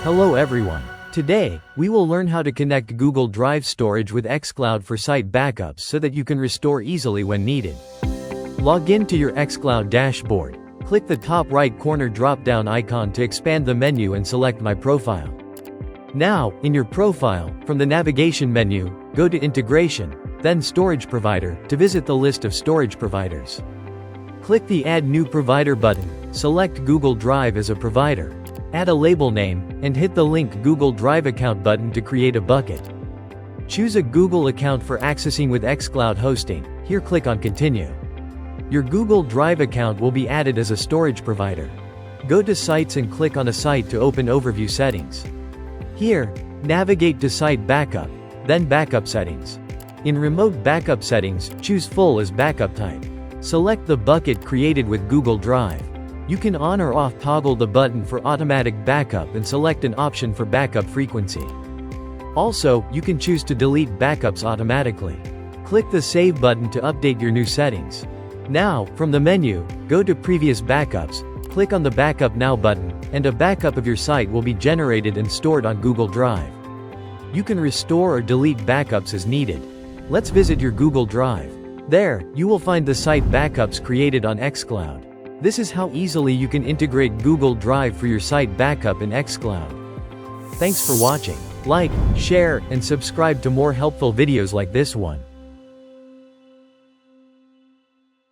Hello everyone. Today, we will learn how to connect Google Drive storage with xCloud for site backups so that you can restore easily when needed. Log in to your xCloud dashboard. Click the top right corner drop-down icon to expand the menu and select My Profile. Now, in your profile, from the navigation menu, go to Integration, then Storage Provider, to visit the list of storage providers. Click the Add New Provider button, select Google Drive as a provider, add a label name, and hit the link Google Drive account button to create a bucket. Choose a Google account for accessing with xCloud hosting. Here click on Continue. Your Google Drive account will be added as a storage provider. Go to Sites and click on a site to open Overview Settings. Here, navigate to Site Backup, then Backup Settings. In Remote Backup Settings, choose Full as backup type. Select the bucket created with Google Drive. You can on or off toggle the button for automatic backup and select an option for backup frequency. Also, you can choose to delete backups automatically. Click the Save button to update your new settings. Now, from the menu, go to Previous Backups, click on the Backup Now button, and a backup of your site will be generated and stored on Google Drive. You can restore or delete backups as needed. Let's visit your Google Drive. There, you will find the site backups created on xCloud. This is how easily you can integrate Google Drive for your site backup in xCloud. Thanks for watching. Like, share, and subscribe to more helpful videos like this one.